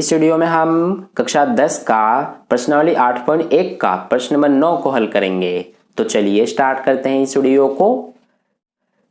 इस वीडियो में हम कक्षा 10 का प्रश्नावली 8.1 का प्रश्न नंबर 9 को हल करेंगे। तो चलिए स्टार्ट करते हैं इस वीडियो को।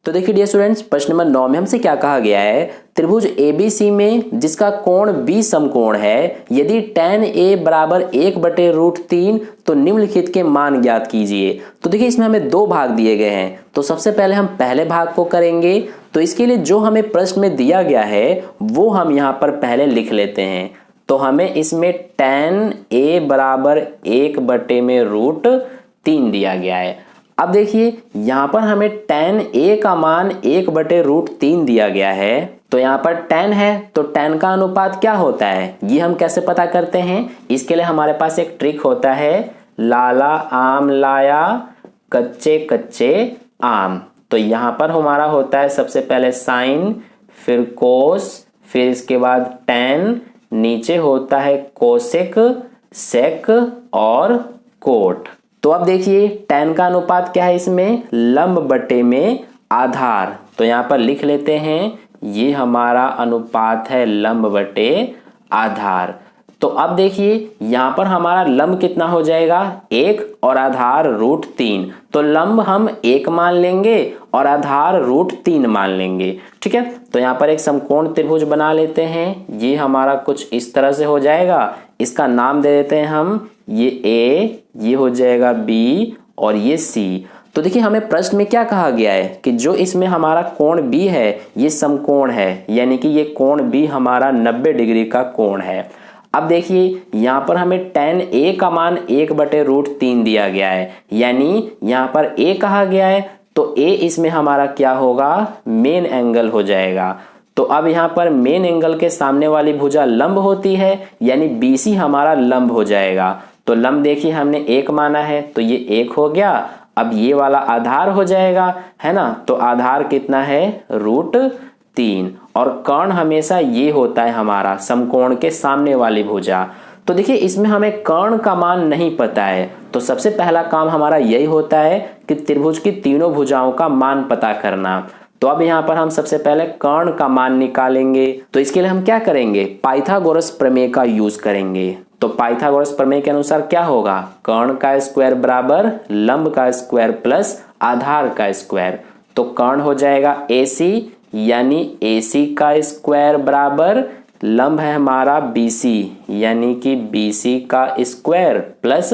तो देखिए डियर स्टूडेंट्स, प्रश्न नंबर 9 में हमसे क्या कहा गया है, त्रिभुज ABC में जिसका कोण B समकोण है, यदि tan A बराबर 1/√3 तो निम्नलिखित के मान ज्ञात कीजिए। तो देखिए इसमें हमें दो भाग दिए गए हैं, तो सबसे पहले हम पहले भाग को करेंगे। तो इसके लिए जो हमें प्रश्न में दिया गया है वो हम यहाँ पर पहले लिख लेते हैं। तो हमें इसमें tan A बराबर 1/√3 दिया गया है। अब देखिए यहाँ पर हमें tan A का मान 1/√3 दिया गया है। तो यहाँ पर tan है तो tan का अनुपात क्या होता है, ये हम कैसे पता करते हैं। इसके लिए हमारे पास एक ट्रिक होता है, लाला आम लाया कच्चे कच्चे आम। तो यहाँ पर हमारा होता है सबसे पहले साइन, फिर कोस, फिर इसके बाद tan, नीचे होता है कोसेक, सेक और कोट। तो अब देखिए tan का अनुपात क्या है, इसमें लंब बटे में आधार। तो यहाँ पर लिख लेते हैं, ये हमारा अनुपात है लंब बटे आधार। तो अब देखिए यहाँ पर हमारा लंब कितना हो जाएगा, 1 और आधार √3। तो लंब हम 1 मान लेंगे और आधार √3 मान लेंगे। ठीक है, तो यहाँ पर एक समकोण त्रिभुज बना लेते हैं। ये हमारा कुछ इस तरह से हो जाएगा। इसका नाम दे देते हैं हम, ये A, ये हो जाएगा B और ये C। तो देखिए हमें प्रश्न में क्या कहा गया है कि जो इसमें हमारा कोण B है ये समकोण है, यानी कि ये कोण B हमारा 90 डिग्री का कोण है। अब देखिए यहाँ पर हमें tan A का मान 1/√3 दिया गया है, यानी यहाँ पर A कहा गया है तो A इसमें हमारा क्या होगा, मेन एंगल हो जाएगा। तो अब यहाँ पर मेन एंगल के सामने वाली भुजा लंब होती है, यानी BC हमारा लंब हो जाएगा। तो लंब देखिए हमने 1 माना है तो ये 1 हो गया। अब ये वाला आधार हो जाएगा, है ना। तो आधार कितना है, √3। और कर्ण हमेशा ये होता है हमारा समकोण के सामने वाली भुजा। तो देखिए इसमें हमें कर्ण का मान नहीं पता है, तो सबसे पहला काम हमारा यही होता है कि त्रिभुज की तीनों भुजाओं का मान पता करना। तो अब यहाँ पर हम सबसे पहले कर्ण का मान निकालेंगे। तो इसके लिए हम क्या करेंगे, पाइथागोरस प्रमेय का यूज करेंगे। तो पाइथागोरस प्रमेय के अनुसार क्या होगा, कर्ण का स्क्वायर बराबर लंब का स्क्वायर प्लस आधार का स्क्वायर। तो कर्ण हो जाएगा AC, यानी AC का स्क्वायर बराबर लंब है हमारा BC, यानी कि BC का स्क्वायर प्लस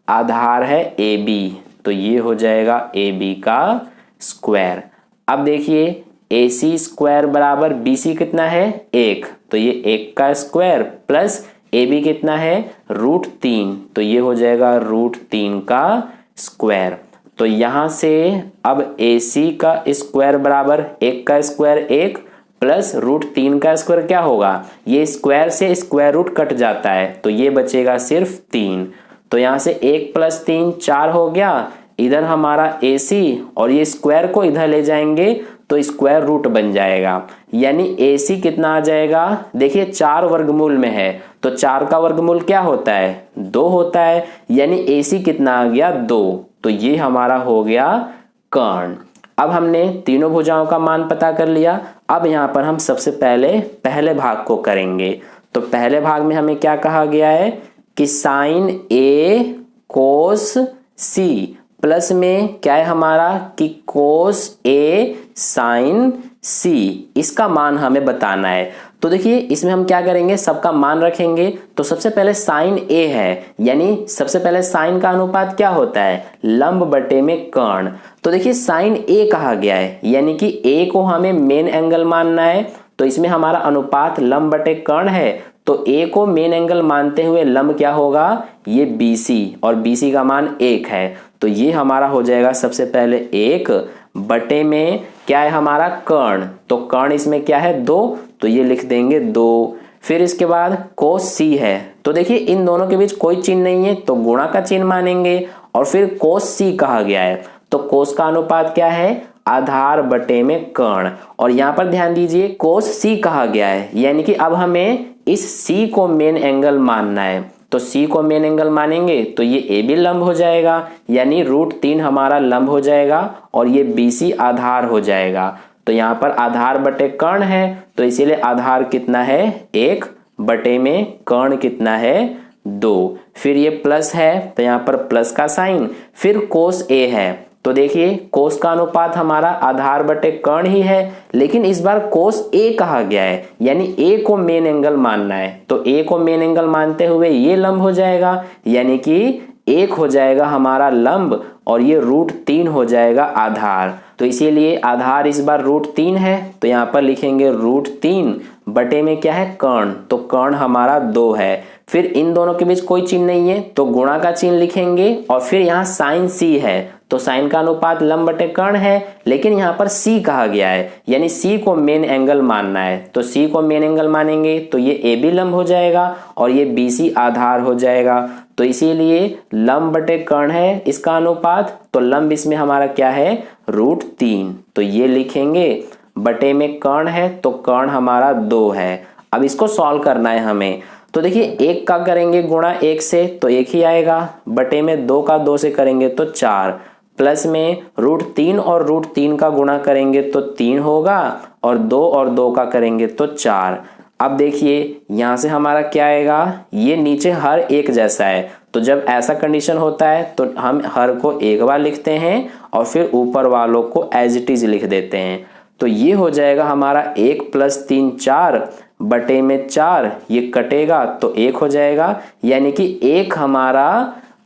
आधार है AB। तो ये हो जाएगा AB का स्क्वायर। अब देखिए AC स्क्वायर बराबर BC कितना है, 1। तो ये 1 का स्क्वायर प्लस AB कितना है, √3। तो ये हो जाएगा √3 का स्क्वायर। तो यहां से अब AC का स्क्वायर बराबर 1 का स्क्वायर 1 प्लस √3 का स्क्वायर क्या होगा, ये स्क्वायर से स्क्वायर रूट कट जाता है तो ये बचेगा सिर्फ 3। तो यहां से 1 + 3 4 हो गया। इधर हमारा AC और ये स्क्वायर को इधर ले जाएंगे तो स्क्वायर रूट बन जाएगा, यानी AC कितना आ जाएगा, देखिए 4 वर्गमूल में है तो 4 का वर्गमूल क्या होता है, 2 होता है, यानी AC कितना आ गया, 2। तो ये हमारा हो गया कर्ण। अब हमने तीनों भुजाओं का मान पता कर लिया। अब यहाँ पर हम सबसे पहले पहले भाग को करेंगे। तो पहले भाग में हमें क्या कहा गया है कि sine A cos C plus में क्या है हमारा कि कोस A साइन C, इसका मान हमें बताना है। तो देखिए इसमें हम क्या करेंगे, सबका मान रखेंगे। तो सबसे पहले साइन A है, यानी सबसे पहले साइन का अनुपात क्या होता है, लंब बटे में कर्ण। तो देखिए साइन A कहा गया है, यानी कि A को हमें मेन एंगल मानना है। तो इसमें हमारा अनुपात लंब बटे कर्ण है, तो A को मेन एंगल मानते हुए लंब क्या होगा, ये BC, और BC का मान 1 है। तो ये हमारा हो जाएगा सबसे पहले 1 बटे में क्या है हमारा कर्ण। तो कर्ण इसमें क्या है, 2, तो ये लिख देंगे 2। फिर इसके बाद कोस C है, तो देखिए इन दोनों के बीच कोई चिन्ह नहीं है तो गुणा का चिन्ह मानेंगे। और फिर कोस C कहा गया है, तो कोस का अनुपात क्या है, आधार बटे में कर्ण। और यहाँ पर ध्यान दीजिए कोस C कहा गया है, यानी कि अब हमें इस C को मेन एंगल मानना है। तो C को मेन एंगल मानेंगे तो ये AB लंब हो जाएगा, यानी √3 हमारा लंब हो जाएगा और ये BC आधार हो जाएगा। तो यहाँ पर आधार बटे कर्ण है तो इसीलिए आधार कितना है, 1 बटे में कर्ण कितना है 2। फिर ये प्लस है तो यहाँ पर प्लस का साइन, फिर कोस ए है तो देखिए कोस का अनुपात हमारा आधार बटे कर्ण ही है, लेकिन इस बार कोस ए कहा गया है, यानी ए को मेन एंगल मानना है। तो ए को मेन एंगल मानते हुए ये लंब हो जाएगा, यानी कि 1 हो जाएगा हमारा लंब और ये √3 हो जाएगा आधार। तो इसीलिए आधार इस बार √3 है, तो यहाँ पर लिखेंगे √3 बटे में क्या है कर्ण, तो कर्ण हमारा 2 है। फिर इन दोनों के बीच कोई चिन्ह नहीं है तो गुणा का चिन्ह लिखेंगे, और फिर यहाँ साइन सी है तो साइन का अनुपात लंब बटे कर्ण है, लेकिन यहाँ पर सी कहा गया है, यानी सी को मेन एंगल मानना है। तो सी को मेन एंगल मानेंगे तो ये ए बी लंब हो जाएगा और ये बी सी आधार हो जाएगा। तो इसीलिए लंब बटे कर्ण है इसका अनुपात, तो लंब इसमें हमारा क्या है √3, तो ये लिखेंगे। बटे में कर्ण है तो कर्ण हमारा 2 है। अब इसको सॉल्व करना है हमें, तो देखिए 1 का करेंगे गुणा 1 से तो 1 ही आएगा, बटे में 2 का 2 से करेंगे तो 4, प्लस में √3 और √3 का गुणा करेंगे तो 3 होगा, और 2 का करेंगे तो 4। अब देखिए यहाँ से हमारा क्या आएगा, ये नीचे हर एक जैसा है, तो जब ऐसा कंडीशन होता है तो हम हर को एक बार लिखते हैं और फिर ऊपर वालों को एज इट इज लिख देते हैं। तो ये हो जाएगा हमारा 1 + 3 4 बटे में 4, ये कटेगा तो 1 हो जाएगा, यानी कि 1 हमारा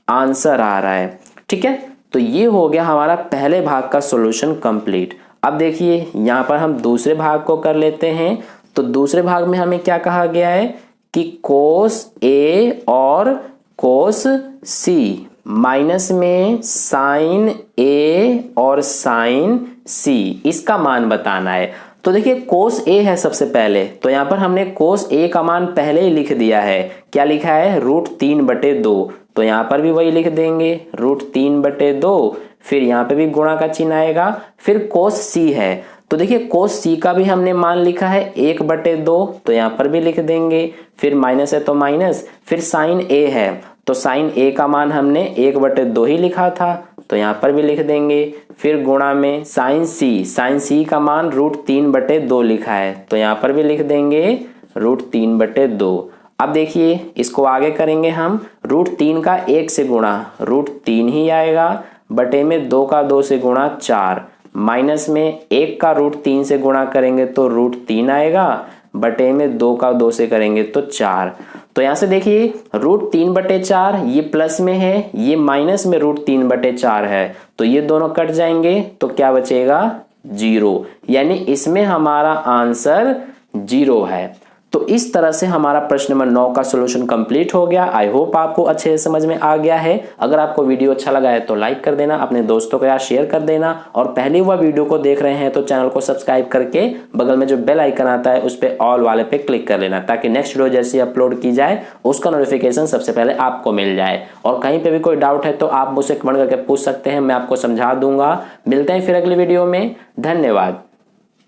आंसर आ रहा है। ठीक है, तो ये हो गया हमारा पहले भाग का सॉल्यूशन कंप्लीट। अब देखिए यहाँ पर हम दूसरे भाग को कर लेते हैं। तो दूसरे भाग में हमें क्या कहा गया है कि कोस ए और कोस सी माइनस में साइन ए और साइन सी, इसका मान बताना है। तो देखिए कोस ए है सबसे पहले, तो यहाँ पर हमने कोस ए का मान पहले ही लिख दिया है। क्या लिखा है √3/2, तो यहाँ पर भी वही लिख देंगे √3/2। फिर यहाँ पे भी गुणा का चिन्ह आएगा। फिर कोस सी है, तो देखिए कोस सी का भी हमने मान लिखा है 1/2, तो यहाँ पर भी लिख देंगे। फिर माइनस है तो माइनस, फिर साइन ए है तो साइन ए का मान हमने 1/2 ही लिखा था, तो यहाँ पर भी लिख देंगे। फिर गुणा में साइन सी का मान √3/2 लिखा है, तो यहाँ पर भी लिख देंगे √3/2। अब देखिए इसको आगे करेंगे हम, √3 का 1 से गुणा √3 ही आएगा, बटे में 2 का 2 से गुणा 4, माइनस में 1 का √3 से गुणा करेंगे तो √3 आएगा, बटे में 2 का 2 से करेंगे तो 4। तो यहाँ से देखिए √3/4 ये प्लस में है, ये माइनस में √3/4 है, तो ये दोनों कट जाएंगे तो क्या बचेगा 0, यानी इसमें हमारा आंसर 0 है। तो इस तरह से हमारा प्रश्न नंबर 9 का सॉल्यूशन कंप्लीट हो गया। आई होप आपको अच्छे से समझ में आ गया है। अगर आपको वीडियो अच्छा लगा है तो लाइक कर देना, अपने दोस्तों के साथ शेयर कर देना, और पहली बार वीडियो को देख रहे हैं तो चैनल को सब्सक्राइब करके बगल में जो बेल आइकन आता है उस पर ऑल वाले पे क्लिक कर लेना, ताकि नेक्स्ट वीडियो जैसे अपलोड की जाए उसका नोटिफिकेशन सबसे पहले आपको मिल जाए। और कहीं पर भी कोई डाउट है तो आप मुझसे कमेंट करके पूछ सकते हैं, मैं आपको समझा दूंगा। मिलते हैं फिर अगली वीडियो में, धन्यवाद।